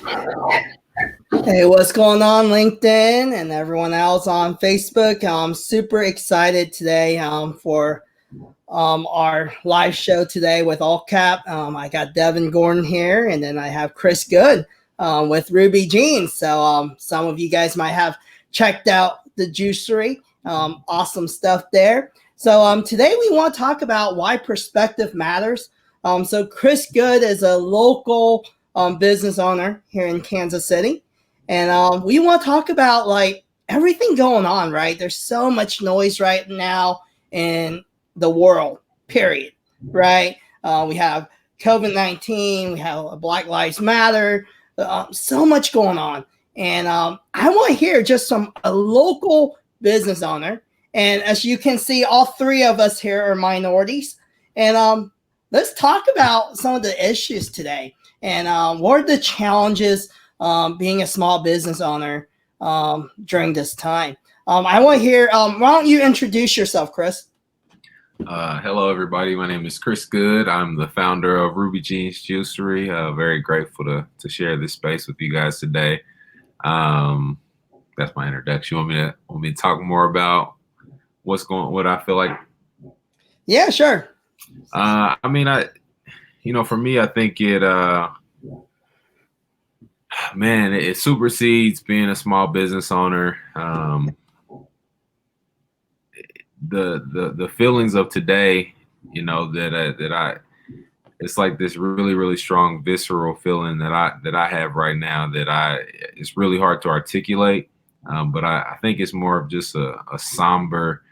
Hey, what's going on, LinkedIn and everyone else on Facebook? I'm super excited today for our live show today with AltCap. I got Devin Gordon here, and then I have Chris Goode with Ruby Jeans. So some of you guys might have checked out the Juicery. Awesome stuff there. So today we want to talk about why perspective matters. So Chris Goode is a local business owner here in Kansas City. And we want to talk about like everything going on, right? There's so much noise right now in the world, period, right? We have COVID-19, we have Black Lives Matter, so much going on. And I want to hear just from a local business owner. And as you can see, all three of us here are minorities. And let's talk about some of the issues today. And what are the challenges being a small business owner during this time? I want to hear, why don't you introduce yourself, Chris? Hello, everybody. My name is Chris Goode. I'm the founder of Ruby Jeans Juicery. Very grateful to share this space with you guys today. That's my introduction. Want me to talk more about what I feel like? Yeah, sure. For me, I think it supersedes being a small business owner. The feelings of today, it's like this really, really strong visceral feeling that I have right now it's really hard to articulate. But I think it's more of just a somber,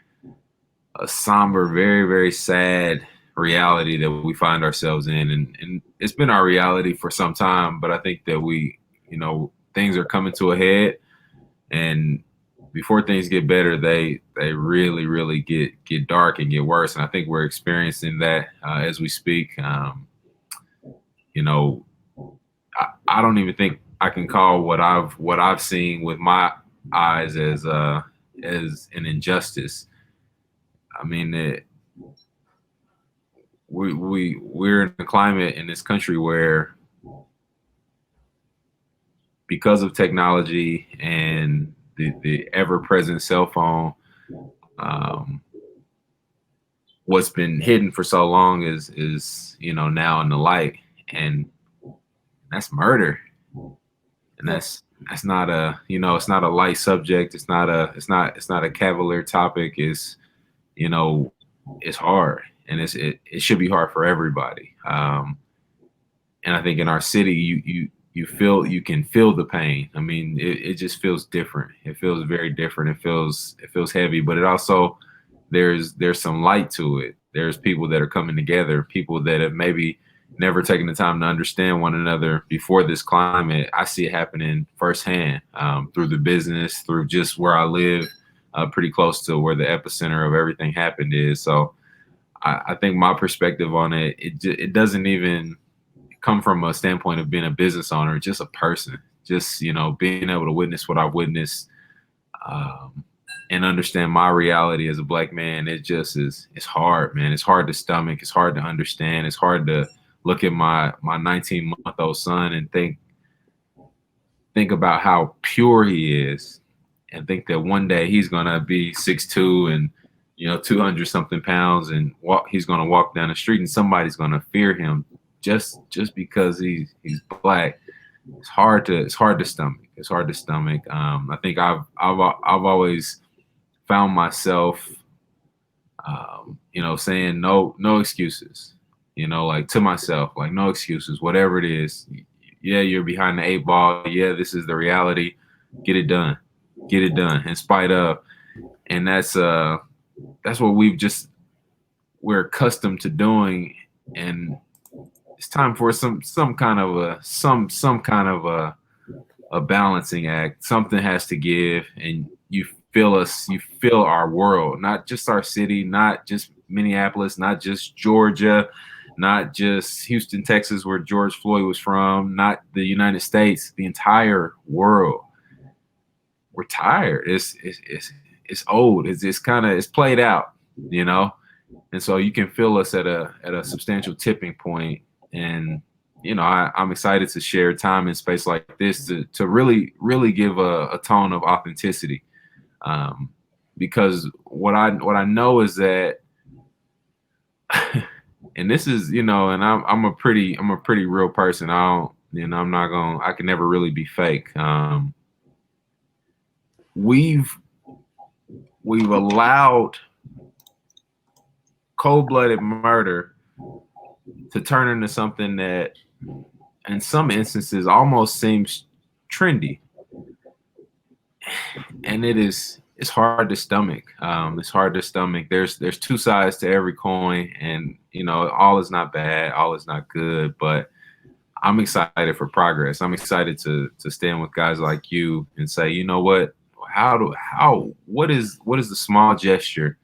very, very sad reality that we find ourselves in. And it's been our reality for some time, but I think that things are coming to a head, and before things get better, they really, really get dark and get worse. And I think we're experiencing that as we speak. I don't even think I can call what I've seen with my eyes as an injustice. I mean, we're in a climate in this country where, because of technology and the ever-present cell phone, what's been hidden for so long is now in the light, and that's murder. And that's not it's not a light subject. It's not a cavalier topic. It's hard, and it should be hard for everybody. And I think in our city, you can feel the pain. I mean, it just feels different. It feels very different. It feels heavy, but it also, there's some light to it. There's people that are coming together, people that have maybe never taken the time to understand one another before this climate. I see it happening firsthand, through the business, through just where I live, pretty close to where the epicenter of everything happened is. So I think my perspective on it doesn't even come from a standpoint of being a business owner, just a person, just, being able to witness what I've witnessed, and understand my reality as a Black man. It's hard, man. It's hard to stomach. It's hard to understand. It's hard to look at my 19-month-old son and think about how pure he is, and think that one day he's going to be 6'2" and, 200 something pounds, and he's going to walk down the street and somebody's going to fear him just because he's Black. It's hard to stomach. It's hard to stomach. I think I've always found myself, saying no excuses, like to myself, like no excuses, whatever it is. Yeah, you're behind the 8 ball. Yeah, this is the reality. Get it done in spite of. And that's what we're accustomed to doing. And it's time for some kind of a balancing act. Something has to give, and you feel our world, not just our city, not just Minneapolis, not just Georgia, not just Houston, Texas, where George Floyd was from, not the United States, the entire world. We're tired. It's old. It's played out, and so you can feel us at a substantial tipping point. And I'm excited to share time and space like this to really give a tone of authenticity. Because what I know is that, and this is, and I'm a pretty real person. I can never really be fake. We've allowed cold-blooded murder to turn into something that in some instances almost seems trendy, and it's hard to stomach. It's hard to stomach. There's two sides to every coin, and all is not bad, all is not good, but I'm excited for progress. I'm excited to stand with guys like you and say, you know what, what is the small gesture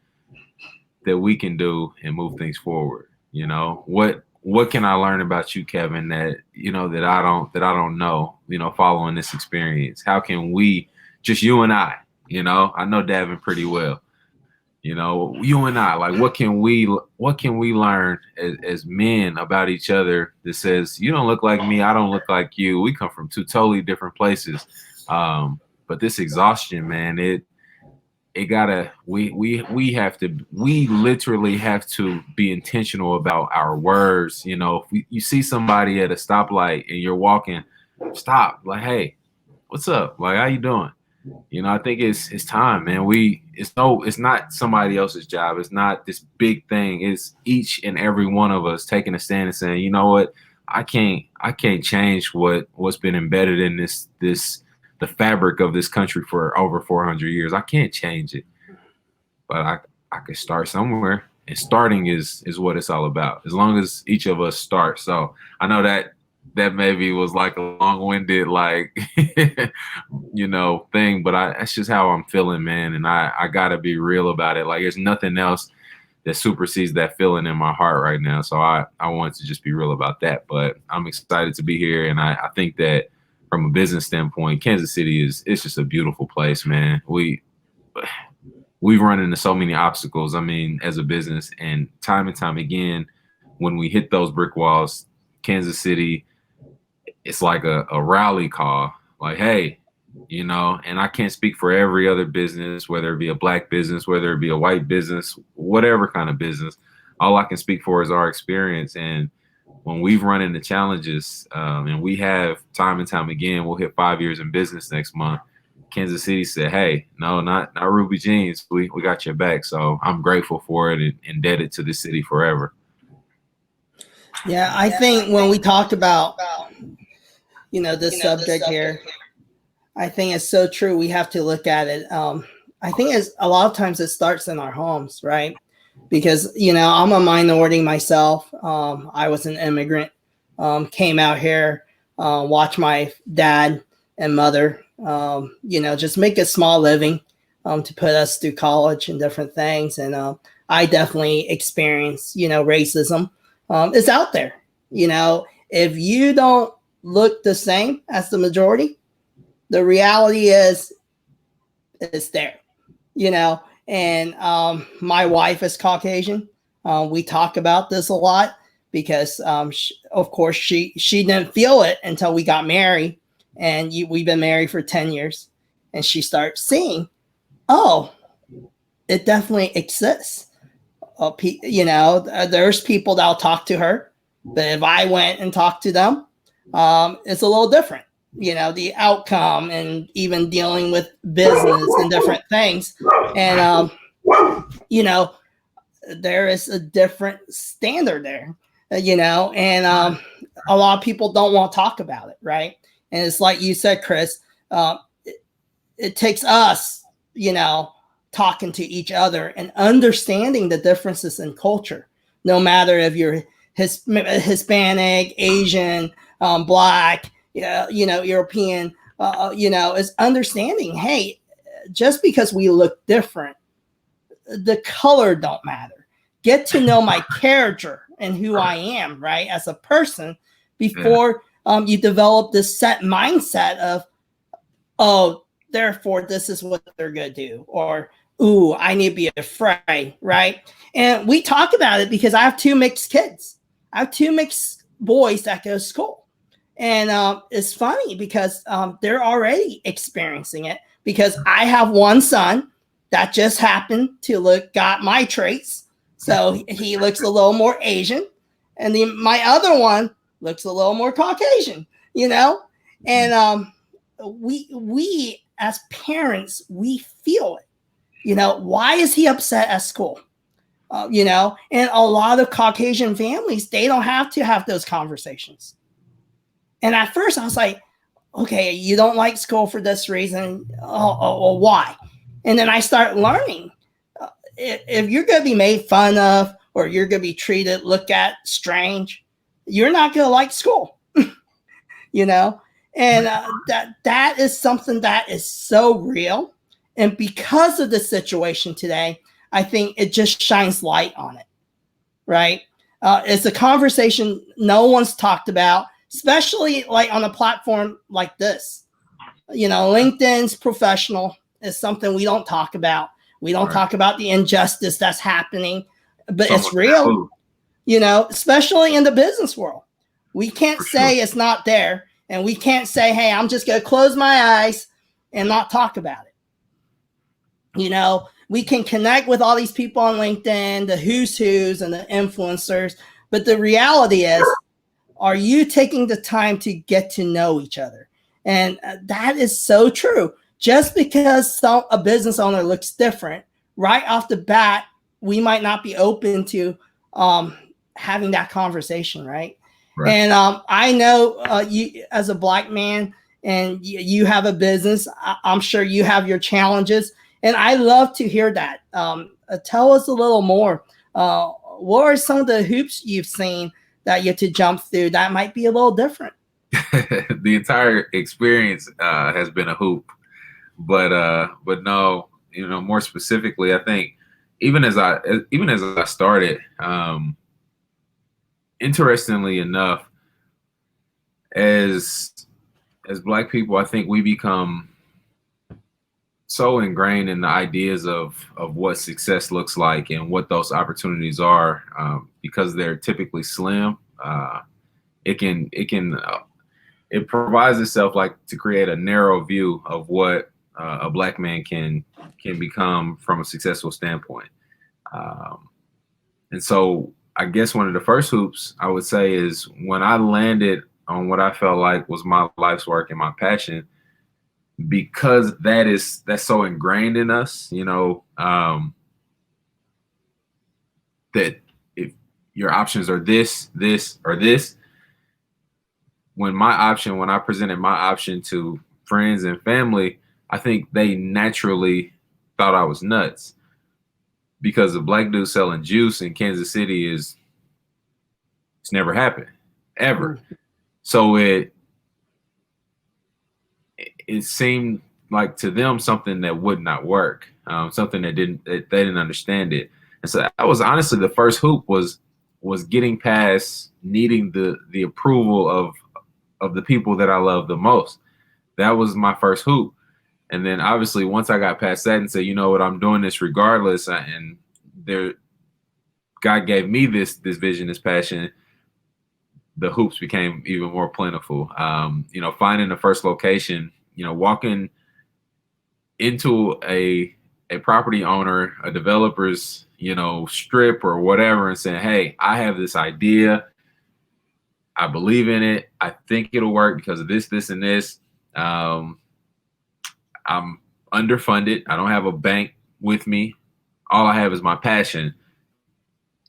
that we can do and move things forward? What can I learn about you, Kevin, that that I don't know, following this experience? How can we, just you and I know Davin pretty well, you and I, like, what can we learn as men about each other that says, you don't look like me, I don't look like you, we come from two totally different places. But this exhaustion, man, we literally have to be intentional about our words. If you see somebody at a stoplight and you're walking, stop, like, hey, what's up, like, how you doing? I think it's time, man. It's not somebody else's job. It's not this big thing. It's each and every one of us taking a stand and saying, you know what, I can't change what's been embedded in the fabric of this country for over 400 years. I can't change it, but I could start somewhere, and starting is what it's all about. As long as each of us start. So I know that maybe was like a long-winded, like, thing, but that's just how I'm feeling, man. And I gotta be real about it. Like, there's nothing else that supersedes that feeling in my heart right now. So I want to just be real about that. But I'm excited to be here, and I think that from a business standpoint, Kansas City it's just a beautiful place, man. We've run into so many obstacles, I mean, as a business, and time again, when we hit those brick walls, Kansas City, it's like a rally call, like, hey, and I can't speak for every other business, whether it be a black business, whether it be a white business, whatever kind of business. All I can speak for is our experience. And when we've run into challenges, and we have time and time again, we'll hit 5 years in business next month. Kansas City said, hey, no, not Ruby Jeans. We got your back. So I'm grateful for it and indebted to the city forever. Yeah, I think when we talked about, this subject here, I think it's so true. We have to look at it. I think it's a lot of times it starts in our homes, right? Because, I'm a minority myself. I was an immigrant, came out here, watched my dad and mother, just make a small living, to put us through college and different things. And I definitely experienced, racism. It's out there. If you don't look the same as the majority, the reality is it's there, and my wife is Caucasian. We talk about this a lot because, of course, she didn't feel it until we got married, and we've been married for 10 years, and she starts seeing, oh, it definitely exists. There's people that'll talk to her, but if I went and talked to them, it's a little different. The outcome, and even dealing with business and different things. And, there is a different standard there, and a lot of people don't want to talk about it, right? And it's like you said, Chris, it takes us, talking to each other and understanding the differences in culture, no matter if you're Hispanic, Asian, Black, European, is understanding, hey, just because we look different, the color don't matter. Get to know my character and who I am, right, as a person, before you develop this set mindset of, oh, therefore this is what they're going to do, or, ooh, I need to be afraid, right? And we talk about it because I have two mixed kids. I have two mixed boys that go to school. And it's funny because they're already experiencing it, because I have one son that just happened to got my traits. So he looks a little more Asian. And my other one looks a little more Caucasian, And we as parents, we feel it. Why is he upset at school? And a lot of Caucasian families, they don't have to have those conversations. And at first I was like, okay, you don't like school for this reason. Oh, why? And then I start learning. If you're going to be made fun of, or you're going to be looked at strange, you're not going to like school, And that is something that is so real. And because of the situation today, I think it just shines light on it, right? It's a conversation no one's talked about, especially like on a platform like this. LinkedIn's professional is something we don't talk about. We don't talk about the injustice that's happening, but it's real, especially in the business world. We can't say it's not there, and we can't say, hey, I'm just going to close my eyes and not talk about it. We can connect with all these people on LinkedIn, the who's and the influencers, but the reality is, are you taking the time to get to know each other? And that is so true. Just because a business owner looks different, right off the bat, we might not be open to having that conversation, right? And I know you, as a Black man, and you have a business, I'm sure you have your challenges. And I love to hear that. Tell us a little more. What are some of the hoops you've seen that you have to jump through that might be a little different? The entire experience has been a hoop, but no, more specifically, I think even as I started, interestingly enough, as Black people, I think we become so ingrained in the ideas of what success looks like and what those opportunities are, because they're typically slim. It provides itself to create a narrow view of what a Black man can become from a successful standpoint. And so I guess one of the first hoops I would say is when I landed on what I felt like was my life's work and my passion, because that's so ingrained in us, that if your options are this, or this, when I presented my option to friends and family, I think they naturally thought I was nuts, because a Black dude selling juice in Kansas City it's never happened, ever. So it seemed like to them something that would not work, something that they didn't understand it. And so that was honestly the first hoop, was getting past needing the approval of the people that I love the most. That was my first hoop. And then obviously once I got past that and said, you know what, I'm doing this regardless, and God gave me this vision, this passion, the hoops became even more plentiful. Finding the first location, walking into a property owner, a developer's, strip or whatever, and saying, hey, I have this idea. I believe in it. I think it'll work because of this, this, and this. I'm underfunded. I don't have a bank with me. All I have is my passion.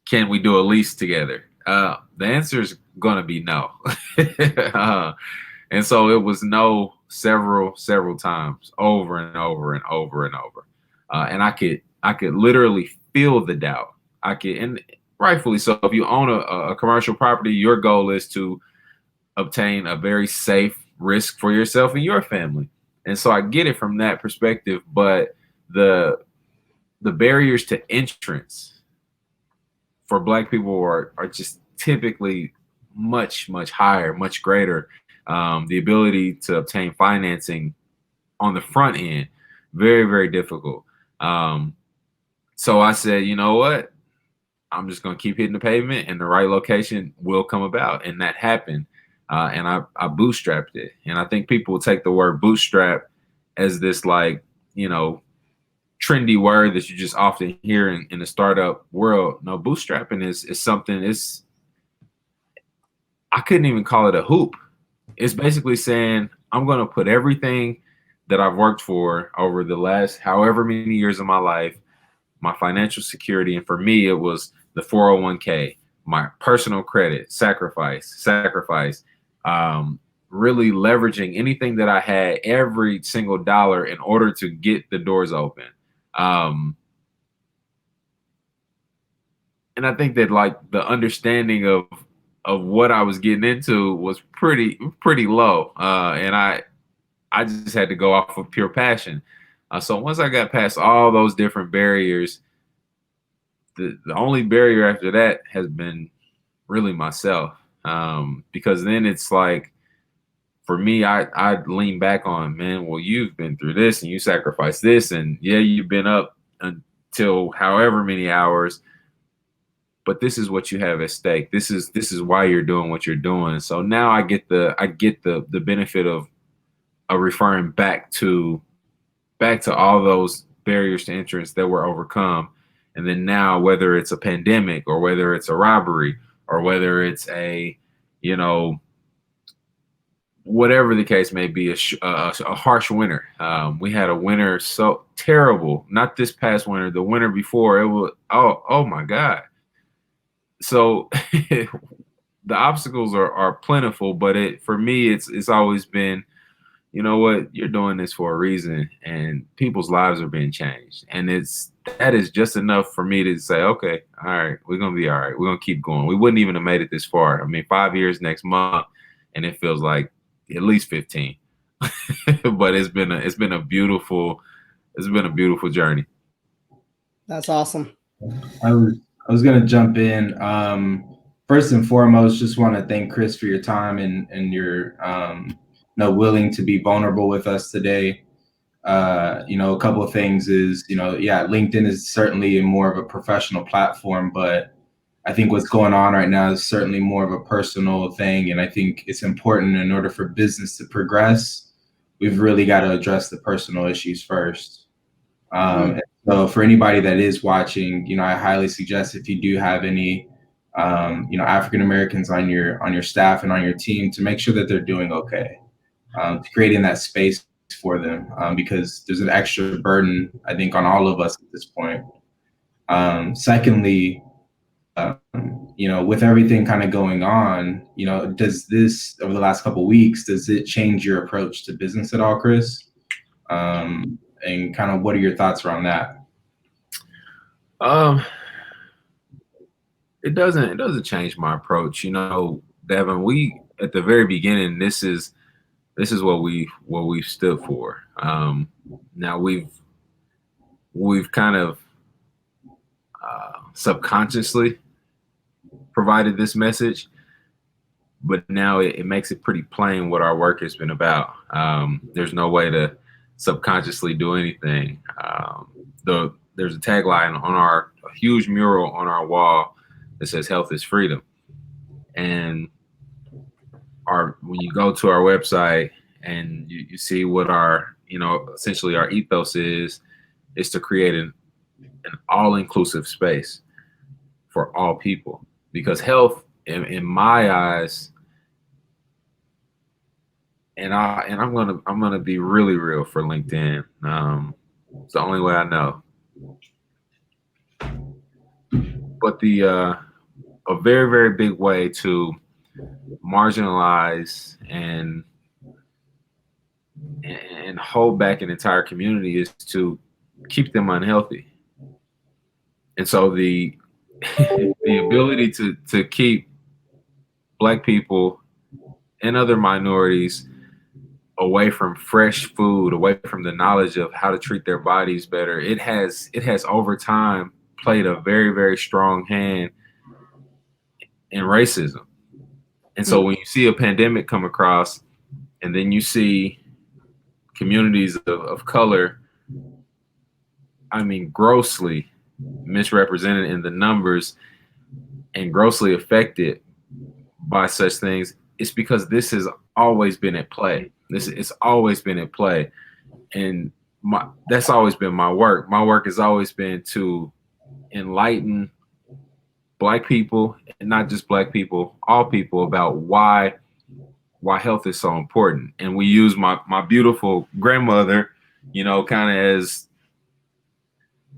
Can we do a lease together? The answer is going to be no. And so it was no several times, over and over and over and over. And I could literally feel the doubt. And rightfully so. If you own a commercial property, your goal is to obtain a very safe risk for yourself and your family. And so I get it from that perspective, but the barriers to entrance for Black people are just typically much, much higher, much greater. The ability to obtain financing on the front end, very, very difficult. So I said, you know what? I'm just going to keep hitting the pavement and the right location will come about. And that happened. And I bootstrapped it. And I think people will take the word bootstrap as this, like, you know, trendy word that you just often hear in the startup world. No, bootstrapping is something, I couldn't even call it a hoop. It's basically saying, I'm going to put everything that I've worked for over the last however many years of my life, my financial security. And for me, it was the 401k, my personal credit, sacrifice, really leveraging anything that I had, every single dollar, in order to get the doors open. And I think that, like, the understanding of what I was getting into was pretty low. And I just had to go off of pure passion. So once I got past all those different barriers, the only barrier after that has been really myself. Because then it's like, for me, I lean back on, man, well, you've been through this and you sacrificed this, and yeah, you've been up until however many hours, but this is what you have at stake. This is why you're doing what you're doing. So now I get the benefit of referring back to all those barriers to entrance that were overcome. And then now, whether it's a pandemic or whether it's a robbery or whether it's a, you know, whatever the case may be, a harsh winter. We had a winter so terrible, not this past winter, the winter before. It was, oh my God. So the obstacles are plentiful, but for me, it's always been, you know what, you're doing this for a reason, and people's lives are being changed. And that is just enough for me to say, okay, all right, we're going to be all right. We're going to keep going. We wouldn't even have made it this far. I mean, 5 years next month, and it feels like at least 15. But it's been a beautiful journey. That's awesome. I was going to jump in. First and foremost, just want to thank Chris for your time and your willing to be vulnerable with us today. A couple of things is, LinkedIn is certainly more of a professional platform, but I think what's going on right now is certainly more of a personal thing. And I think it's important, in order for business to progress, we've really got to address the personal issues first. And so for anybody that is watching, I highly suggest, if you do have any, African Americans on your staff and on your team, to make sure that they're doing okay, creating that space for them, because there's an extra burden, I think, on all of us at this point. Secondly, with everything kind of going on, does this, over the last couple of weeks, does it change your approach to business at all, Chris? And kind of, what are your thoughts around that? It doesn't change my approach. Devin, we, at the very beginning, this is what we've stood for. Now we've kind of subconsciously provided this message, but now it makes it pretty plain what our work has been about. There's no way to subconsciously do anything. There's a tagline on a huge mural on our wall that says "Health is freedom," and when you go to our website and you see what our, essentially our ethos is to create an all-inclusive space for all people, because health, in my eyes, and I'm gonna be really real for LinkedIn. It's the only way I know. But a very, very big way to marginalize and hold back an entire community is to keep them unhealthy. And so the ability to keep Black people and other minorities away from fresh food, away from the knowledge of how to treat their bodies better, it has over time played a very, very strong hand in racism. And so when you see a pandemic come across, and then you see communities of color, I mean, grossly misrepresented in the numbers, and grossly affected by such things, it's because this has always been at play. It's always been at play. And that's always been my work. My work has always been to enlighten Black people, and not just Black people, all people, about why health is so important. And we use my beautiful grandmother, you know, kind of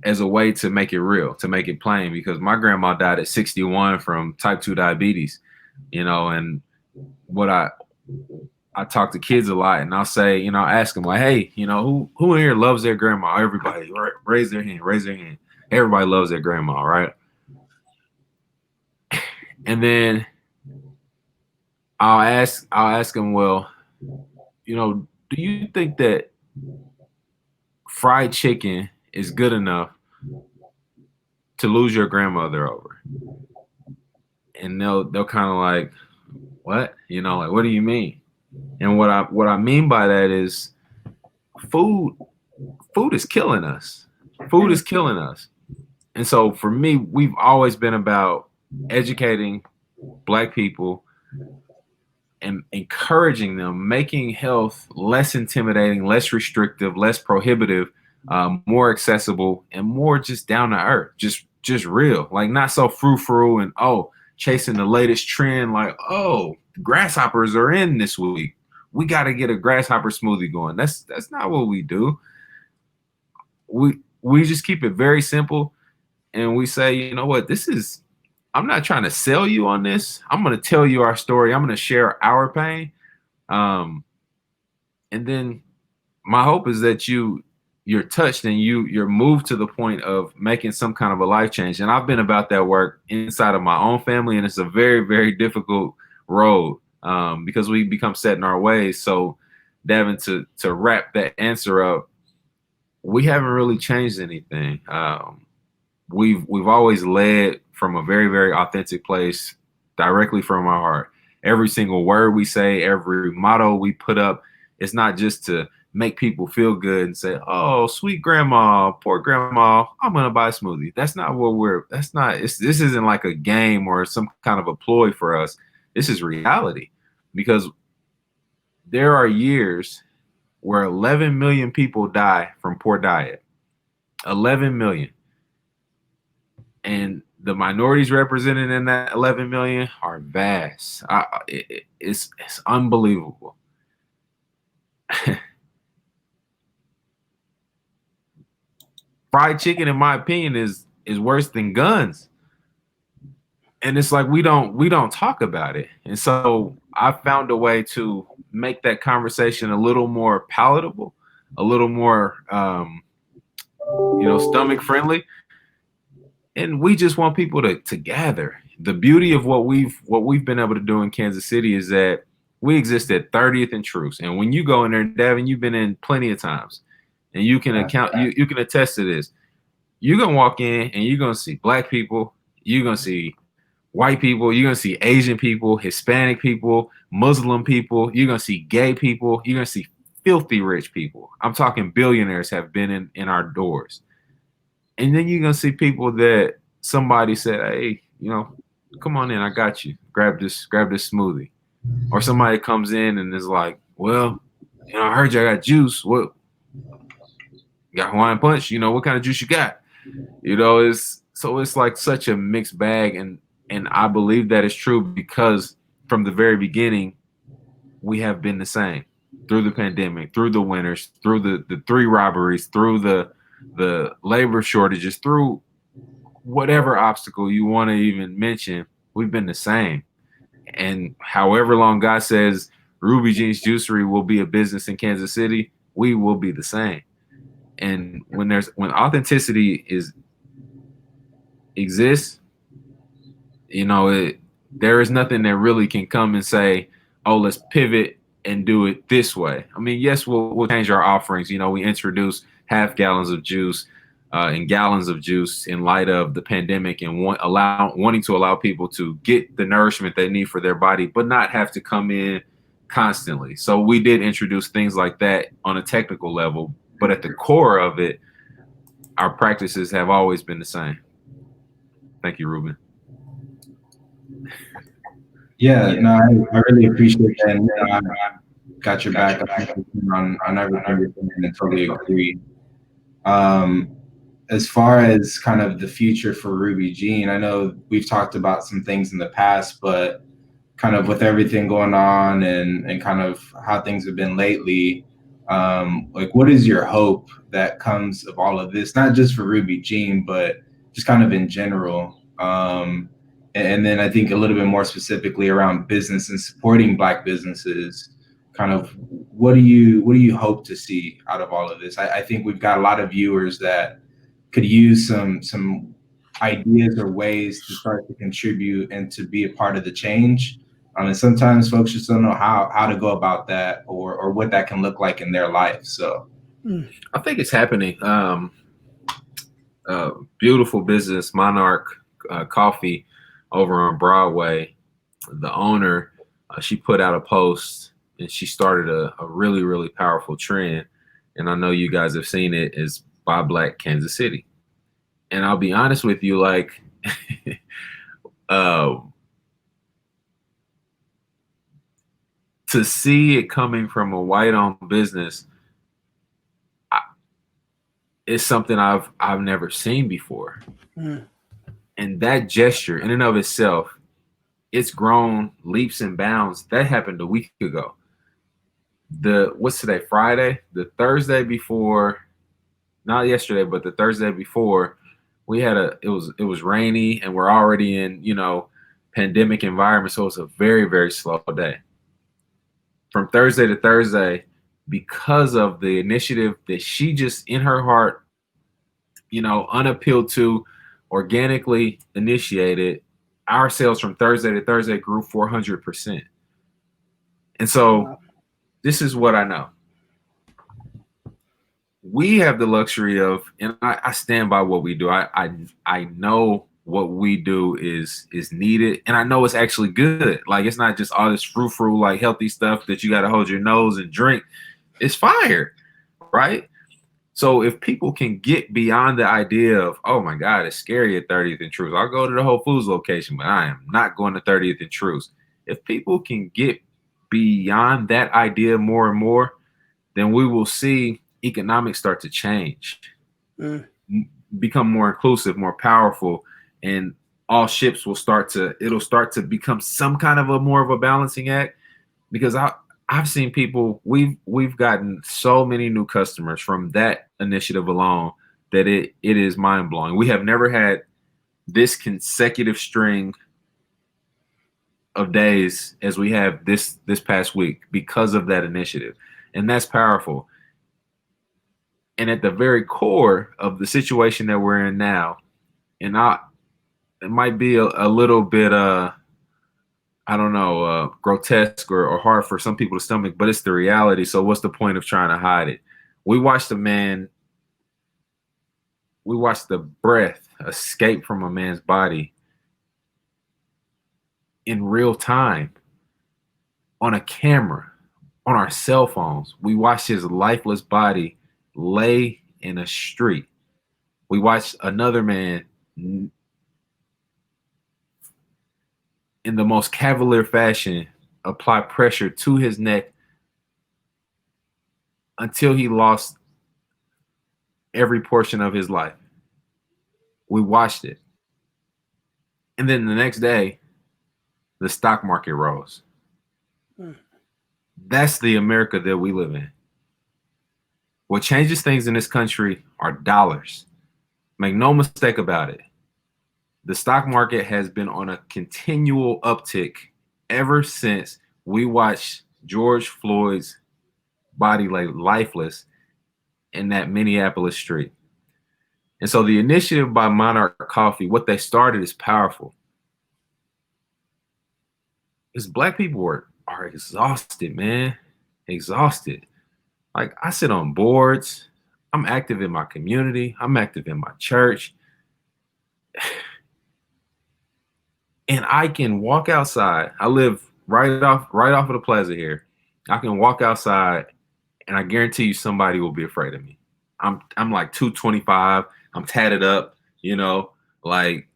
as a way to make it real, to make it plain, because my grandma died at 61 from type 2 diabetes, you know. And what I talk to kids a lot, and I'll say, you know, ask them like, hey, you know, who in here loves their grandma? Everybody, raise their hand, raise their hand. Everybody loves their grandma, right? And then I'll ask them, well, you know, do you think that fried chicken is good enough to lose your grandmother over? And they'll kind of like, what? You know, like, what do you mean? And what I mean by that is food is killing us. Food is killing us. And so for me, we've always been about educating Black people and encouraging them, making health less intimidating, less restrictive, less prohibitive, more accessible, and more just down to earth, just real. Like, not so frou-frou and chasing the latest trend, like, grasshoppers are in this week, we got to get a grasshopper smoothie going. That's not what we do. We just keep it very simple, and we say, you know what, I'm not trying to sell you on this. I'm going to tell you our story. I'm going to share our pain. And then my hope is that you're touched and you're moved to the point of making some kind of a life change. And I've been about that work inside of my own family, and it's a very, very difficult road because we become set in our ways. So, Devin, to wrap that answer up, we haven't really changed anything. We've always led from a very, very authentic place, directly from our heart. Every single word we say, every motto we put up, it's not just to make people feel good and say, oh, sweet grandma, poor grandma, I'm going to buy a smoothie. That's not what this isn't like a game or some kind of a ploy for us. This is reality, because there are years where 11 million people die from poor diet. 11 million. And the minorities represented in that 11 million are vast. It's unbelievable. Fried chicken, in my opinion, is worse than guns. And it's like we don't talk about it. And so I found a way to make that conversation a little more palatable, a little more stomach friendly. And we just want people to gather. The beauty of what we've been able to do in Kansas City is that we exist at 30th and Truce. And when you go in there, Devin, you've been in plenty of times, and you can you can attest to this. You're gonna walk in and you're gonna see Black people, you're gonna see white people, you're gonna see Asian people, Hispanic people, Muslim people, you're gonna see gay people, you're gonna see filthy rich people. I'm talking billionaires have been in our doors. And then you're gonna see people that somebody said, hey, come on in, I got you. Grab this smoothie. Or somebody comes in and is like, well, I heard you got juice. What? You got Hawaiian Punch? What kind of juice you got? It's like such a mixed bag, and I believe that is true because from the very beginning, we have been the same through the pandemic, through the winters, through the 3 robberies, through the labor shortages, through whatever obstacle you want to even mention. We've been the same. And however long God says Ruby Jean's Juicery will be a business in Kansas City, we will be the same. And when authenticity exists, there is nothing that really can come and say, oh, let's pivot and do it this way. I mean, yes, we'll change our offerings. We introduce half gallons of juice and gallons of juice in light of the pandemic and wanting to allow people to get the nourishment they need for their body, but not have to come in constantly. So we did introduce things like that on a technical level, but at the core of it, our practices have always been the same. Thank you, Ruben. Yeah, no, I really appreciate that. And, I got your back on everything you're saying and totally agree. As far as kind of the future for Ruby Jean, I know we've talked about some things in the past, but kind of with everything going on and kind of how things have been lately, like what is your hope that comes of all of this, not just for Ruby Jean, but just kind of in general? And then I think a little bit more specifically around business and supporting Black businesses, kind of what do you hope to see out of all of this? I think we've got a lot of viewers that could use some ideas or ways to start to contribute and to be a part of the change. And sometimes folks just don't know how to go about that or what that can look like in their life. So I think it's happening. Beautiful business, Monarch Coffee over on Broadway. The owner, she put out a post and she started a really, really powerful trend. And I know you guys have seen it, is Buy Black Kansas City. And I'll be honest with you, like, to see it coming from a white-owned business is something I've never seen before. And that gesture in and of itself, it's grown leaps and bounds. That happened a week ago. What's today? Friday? The Thursday before, not yesterday, but the Thursday before, we had it was rainy and we're already in, pandemic environment. So it's a very, very slow day. From Thursday to Thursday, because of the initiative that she just in her heart, unappealed to, organically initiated, our sales from Thursday to Thursday grew 400%. And so this is what I know. We have the luxury of, and I stand by what we do. I know what we do is needed, and I know it's actually good. Like, it's not just all this frou-frou, like healthy stuff that you got to hold your nose and drink. It's fire, right? So if people can get beyond the idea of, oh my God, it's scary at 30th and Truce. I'll go to the Whole Foods location, but I am not going to 30th and Truce. If people can get beyond that idea more and more, then we will see economics start to change, become more inclusive, more powerful, and all ships will start to become some kind of more of a balancing act. Because I've seen people, we've gotten so many new customers from that initiative alone that it is mind blowing. We have never had this consecutive string of days as we have this past week because of that initiative. And that's powerful. And at the very core of the situation that we're in now, and it might be a little bit grotesque or hard for some people to stomach, but it's the reality. So what's the point of trying to hide it? We watched the breath escape from a man's body in real time on a camera, on our cell phones. We watched his lifeless body lay in a street. We watched another man in the most cavalier fashion apply pressure to his neck until he lost every portion of his life. We watched it. And then the next day, the stock market rose. That's the America that we live in. What changes things in this country are dollars. Make no mistake about it. The stock market has been on a continual uptick ever since we watched George Floyd's body lay lifeless in that Minneapolis street. And so the initiative by Monarch Coffee, what they started is powerful. Because Black people are exhausted, man. Exhausted. Like, I sit on boards. I'm active in my community. I'm active in my church. And I can walk outside. I live right off of the plaza here. I can walk outside and I guarantee you somebody will be afraid of me. I'm like 225. I'm tatted up, like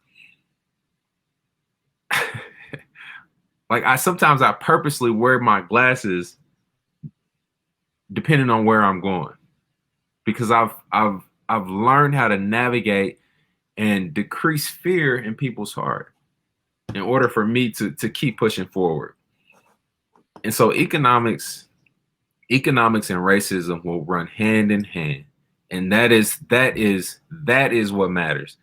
like I sometimes I purposely wear my glasses depending on where I'm going, because I've learned how to navigate and decrease fear in people's heart in order for me to keep pushing forward. And so economics and racism will run hand in hand. And that is what matters.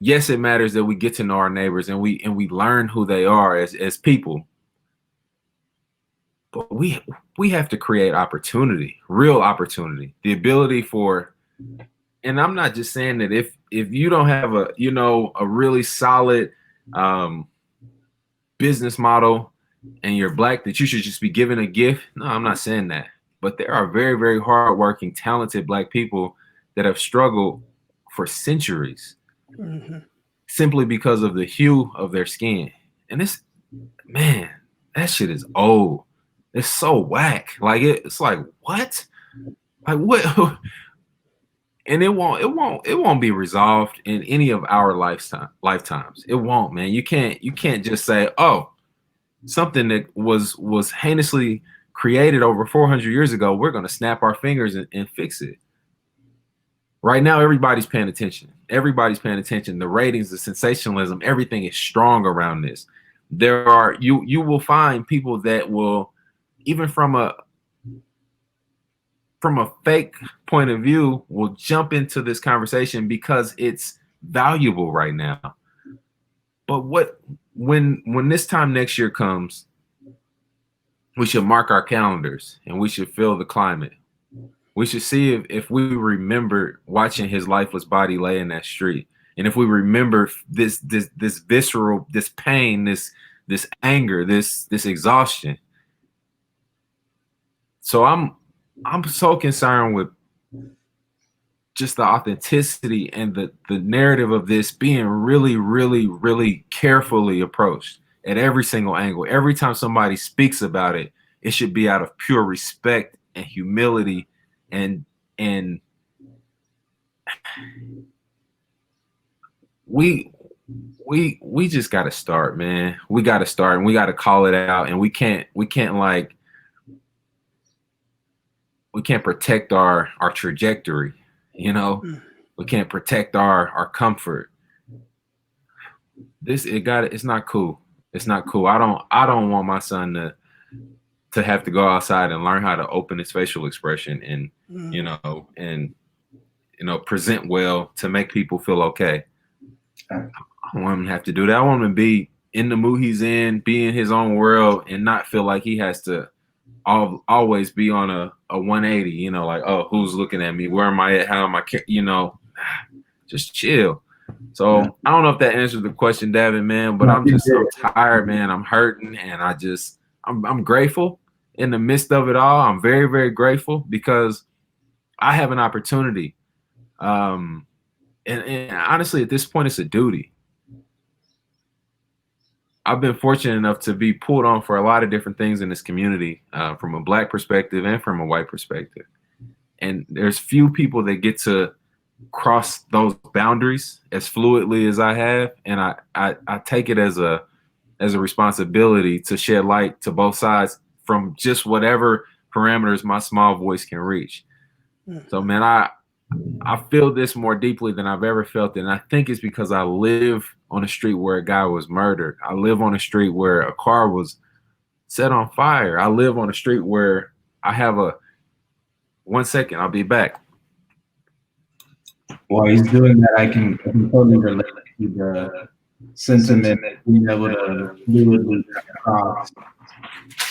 Yes, it matters that we get to know our neighbors and we learn who they are as people. But we have to create opportunity, real opportunity, the ability for, and I'm not just saying that if you don't have a really solid business model and you're Black, that you should just be given a gift. No, I'm not saying that. But there are very, very hardworking, talented Black people that have struggled for centuries simply because of the hue of their skin. And that shit is old. It's so whack. Like it's like, what? Like what? And it won't be resolved in any of our lifetimes. It won't, man. You can't just say, oh, something that was heinously created over 400 years ago, we're going to snap our fingers and fix it. Right now, everybody's paying attention. Everybody's paying attention. The ratings, the sensationalism, everything is strong around this. There are you will find people that will, even from a fake point of view, will jump into this conversation because it's valuable right now. But when this time next year comes, we should mark our calendars and we should feel the climate. We should see if we remember watching his lifeless body lay in that street, and if we remember this visceral, this pain, this anger, this exhaustion. So I'm so concerned with just the authenticity and the narrative of this being really, really, really carefully approached at every single angle. Every time somebody speaks about it, it should be out of pure respect and humility, and we just got to start, man. We got to start, and we got to call it out, and we can't protect our trajectory, we can't protect our comfort. It's not cool. It's not cool. I don't want my son to have to go outside and learn how to open his facial expression and present well to make people feel okay. I don't want him to have to do that. I want him to be in the mood he's in, be in his own world, and not feel like he has to always be on a 180, like, oh, who's looking at me? Where am I at? How am I? Just chill. So I don't know if that answers the question, Davin, man, but I'm tired, man. I'm hurting, and I'm grateful in the midst of it all. I'm very, very grateful because I have an opportunity. And honestly, at this point, it's a duty. I've been fortunate enough to be pulled on for a lot of different things in this community, from a Black perspective and from a white perspective. And there's few people that get to cross those boundaries as fluidly as I have. And I take it as a responsibility to shed light to both sides from just whatever parameters my small voice can reach. So, man, I feel this more deeply than I've ever felt it. And I think it's because I live on a street where a guy was murdered. I live on a street where a car was set on fire. I live on a street where I have 1 second, I'll be back. While he's doing that, I can totally relate to the sentiment that being able to fluidly across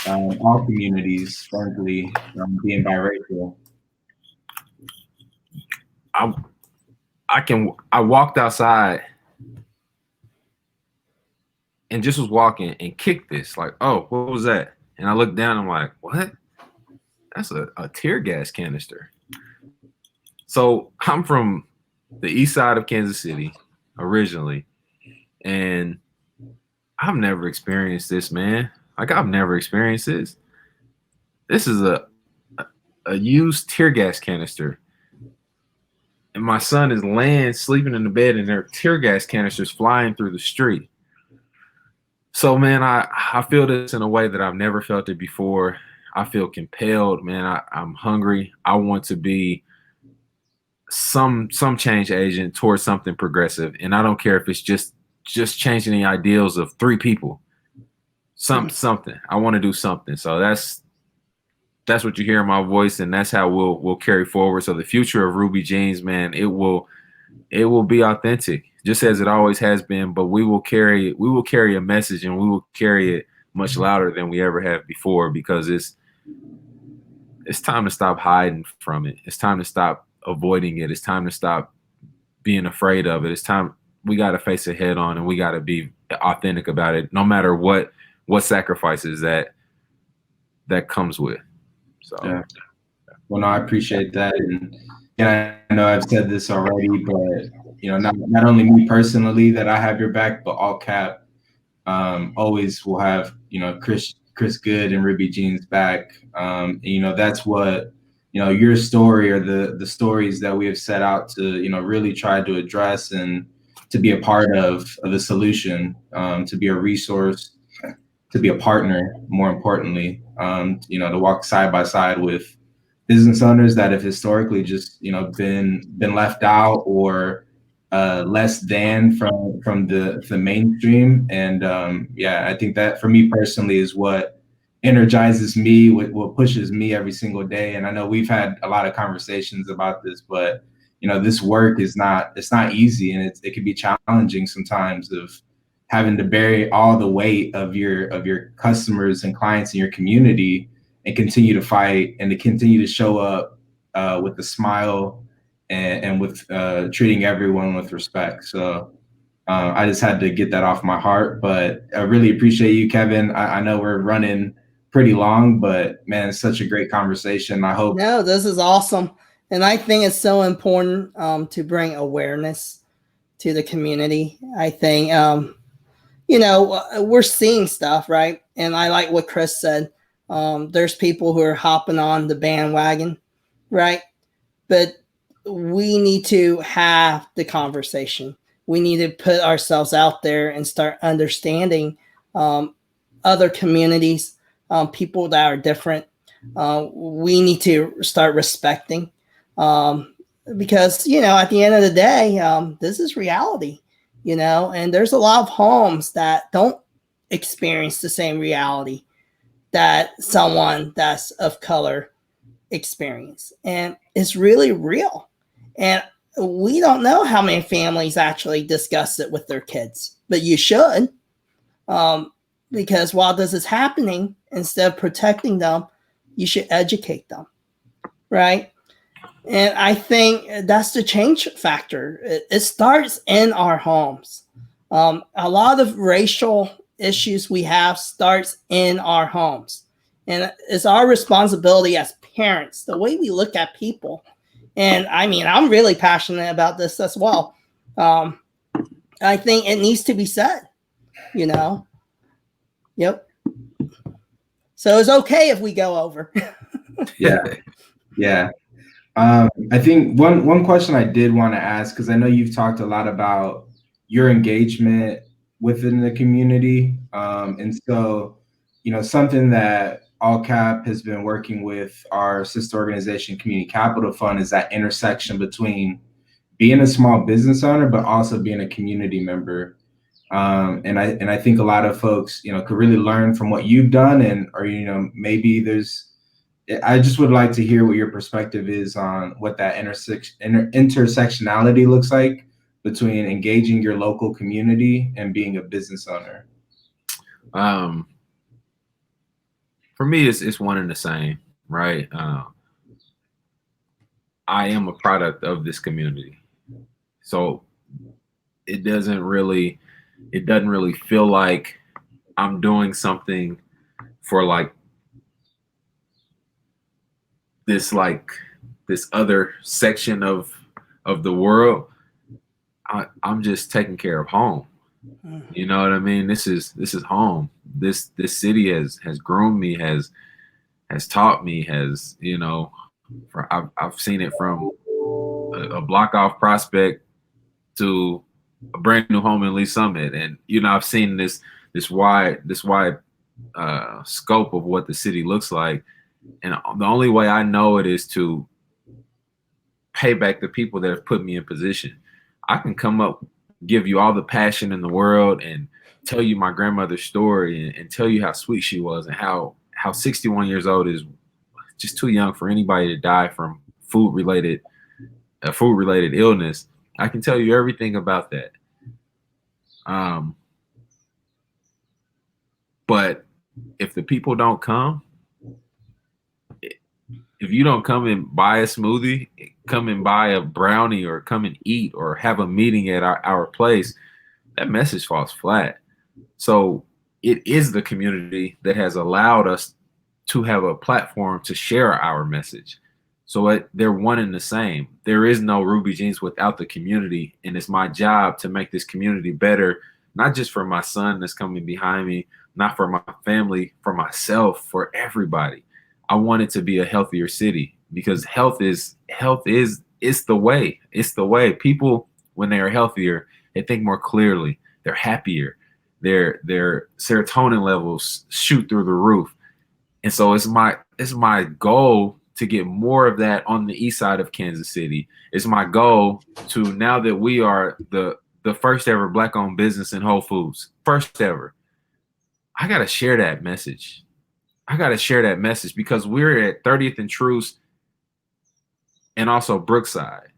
all communities, frankly, being biracial. I walked outside and just was walking and kicked this, like, oh, what was that? And I looked down, I'm like, what? That's a tear gas canister. So I'm from the east side of Kansas City originally, and I've never experienced this, man. Like, I've never experienced this. This is a used tear gas canister. And my son is sleeping in the bed, and there are tear gas canisters flying through the street. So, man, I feel this in a way that I've never felt it before. I feel compelled, man. I'm hungry. I want to be some change agent towards something progressive, and I don't care if it's just changing the ideals of 3 people. Something. I want to do something. So that's what you hear in my voice, and that's how we'll carry forward. So the future of Ruby Jeans, man, it will be authentic, just as it always has been. But we will carry a message, and we will carry it much louder than we ever have before, because it's time to stop hiding from it. It's time to stop avoiding it. It's time to stop being afraid of it. It's time we got to face it head on, and we got to be authentic about it, no matter what sacrifices that comes with. So, yeah. Well, no, I appreciate that, and I know I've said this already, but not only me personally that I have your back, but AltCap always will have Chris Goode and Ruby Jeans back. That's what your story, or the stories that we have set out to really try to address and to be a part of the solution, to be a resource, to be a partner, more importantly, to walk side by side with business owners that have historically just been left out, or less than from the mainstream. And I think that for me personally is what energizes me, what pushes me every single day. And I know we've had a lot of conversations about this, but this work it's not easy, and it can be challenging sometimes, of having to bear all the weight of your customers and clients in your community, and continue to fight, and to continue to show up with a smile, and with treating everyone with respect. So I just had to get that off my heart. But I really appreciate you, Kevin. I know we're running pretty long, but man, it's such a great conversation. I hope. No, this is awesome. And I think it's so important to bring awareness to the community. I think, we're seeing stuff, right? And I like what Chris said. There's people who are hopping on the bandwagon, right? But we need to have the conversation. We need to put ourselves out there and start understanding other communities, people that are different. We need to start respecting, because, at the end of the day, this is reality, and there's a lot of homes that don't experience the same reality that someone that's of color experience. And it's really real. And we don't know how many families actually discuss it with their kids, but you should, because while this is happening, instead of protecting them, you should educate them, right? And I think that's the change factor. It starts in our homes. A lot of racial issues we have starts in our homes. And it's our responsibility as parents, the way we look at people. And I mean, I'm really passionate about this as well. I think it needs to be said, Yep. So it's okay if we go over. Yeah. I think one question I did want to ask, because I know you've talked a lot about your engagement within the community. And so, something that AltCap has been working with our sister organization, Community Capital Fund, is that intersection between being a small business owner, but also being a community member. And I think a lot of folks, could really learn from what you've done, or maybe I just would like to hear what your perspective is on what that intersectionality looks like between engaging your local community and being a business owner. For me, it's one and the same, right? I am a product of this community, so it doesn't really feel like I'm doing something for this other section of the world. I'm just taking care of home. You know what I mean? This is home. This city has groomed me, has taught me, has I've seen it from a block off Prospect to a brand new home in Lee Summit, and I've seen this this wide scope of what the city looks like. And the only way I know it is to pay back the people that have put me in position. I can come up, give you all the passion in the world and tell you my grandmother's story and tell you how sweet she was and how 61 years old is just too young for anybody to die from food related illness. I can tell you everything about that. But if the people don't come, if you don't come and buy a smoothie, come and buy a brownie, or come and eat, or have a meeting at our place, that message falls flat. So it is the community that has allowed us to have a platform to share our message. So they're one and the same. There is no Ruby Jeans without the community, and it's my job to make this community better, not just for my son that's coming behind me, not for my family, for myself, for everybody. I want it to be a healthier city, because health is the way. It's the way. People, when they are healthier, they think more clearly. They're happier. Their serotonin levels shoot through the roof. And so it's my goal to get more of that on the east side of Kansas City. It's my goal to, now that we are the first ever Black-owned business in Whole Foods, first ever, I got to share that message. Because we're at 30th and Truce and also Brookside.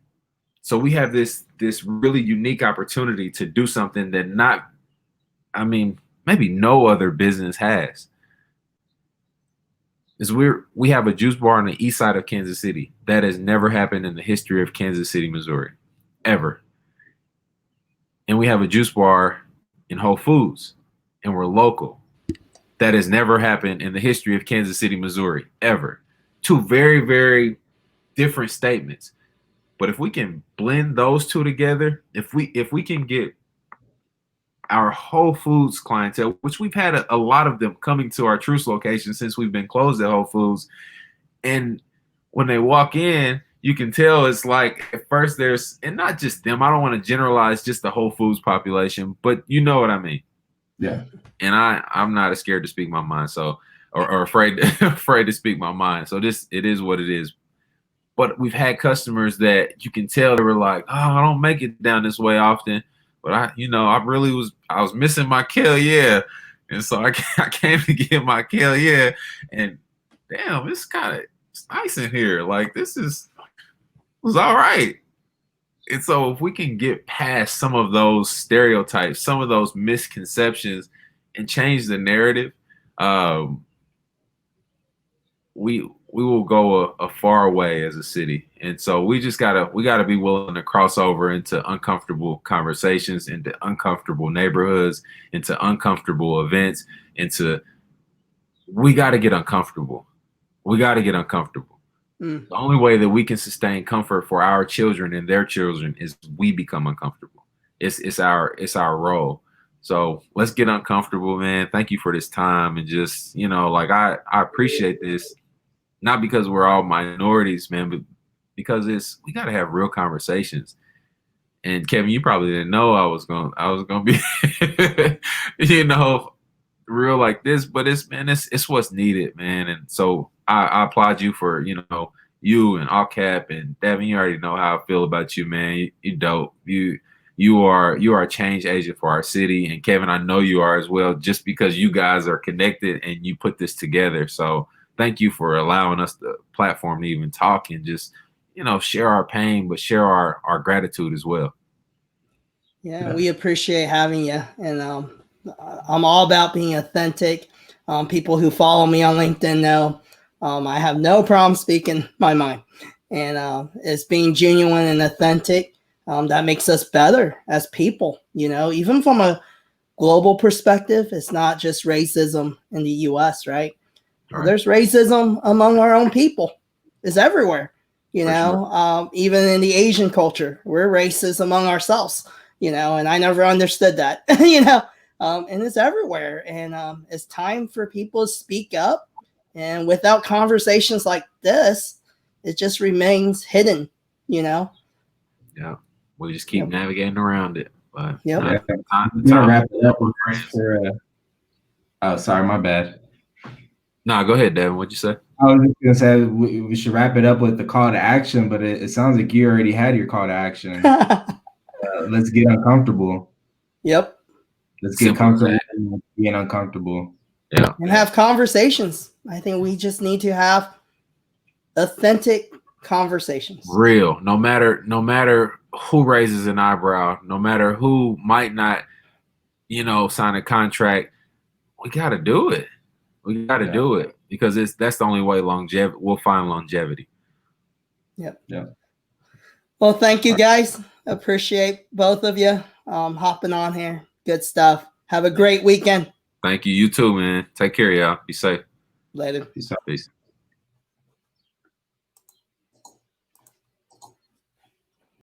So we have this really unique opportunity to do something that maybe no other business has. We have a juice bar on the east side of Kansas City. That has never happened in the history of Kansas City, Missouri, ever. And we have a juice bar in Whole Foods, and we're local. That has never happened in the history of Kansas City, Missouri, ever. Two very, very different statements. But if we can blend those two together, if we can get our Whole Foods clientele, which we've had a lot of them coming to our Truce location since we've been closed at Whole Foods, and when they walk in, you can tell it's like, at first there's, and not just them, I don't want to generalize just the Whole Foods population, but you know what I mean. Yeah. And I'm not scared to speak my mind, so or afraid to speak my mind. So it is what it is. But we've had customers that you can tell they were like, oh, I don't make it down this way often, but I was missing my kale, yeah. And so I came to get my kale, yeah. And damn, it's nice in here. Like, was all right. And so if we can get past some of those stereotypes, some of those misconceptions, and change the narrative, we will go a far way as a city. And so we gotta be willing to cross over into uncomfortable conversations, into uncomfortable neighborhoods, into uncomfortable events, we gotta get uncomfortable. The only way that we can sustain comfort for our children and their children is we become uncomfortable. It's our role. So let's get uncomfortable, man. Thank you for this time. And just, I appreciate this, not because we're all minorities, man, but because we got to have real conversations. And Kevin, you probably didn't know I was going to be, real like this, but it's what's needed, man. And so I applaud you for, you and AltCap, and Devin, you already know how I feel about you, man. You dope. You are a change agent for our city, and Kevin, I know you are as well, just because you guys are connected and you put this together. So thank you for allowing us the platform to even talk and just, share our pain, but share our gratitude as well. Yeah, we appreciate having you. And I'm all about being authentic. People who follow me on LinkedIn know I have no problem speaking my mind. And it's being genuine and authentic. That makes us better as people, even from a global perspective. It's not just racism in the US, right? Right. There's racism among our own people. It's everywhere, sure. Even in the Asian culture, we're racist among ourselves, and I never understood that, and it's everywhere. And it's time for people to speak up. And without conversations like this, it just remains hidden, Yeah. We just keep navigating around it. But time to wrap it up. Oh, sorry, my bad. Nah, go ahead, Devin. What'd you say? I was just gonna say we should wrap it up with the call to action, but it sounds like you already had your call to action. Let's get uncomfortable. Yep. Let's get comfortable being uncomfortable. Yeah. And have conversations. I think we just need to have authentic conversations. Real. No matter who raises an eyebrow, no matter who might not, sign a contract, we gotta do it. We gotta do it because that's the only way we'll find longevity. Yep. Yeah. Well, thank you guys. Appreciate both of you hopping on here. Good stuff. Have a great weekend. Thank you. You too, man. Take care, y'all. Be safe. Later. Peace out. Peace.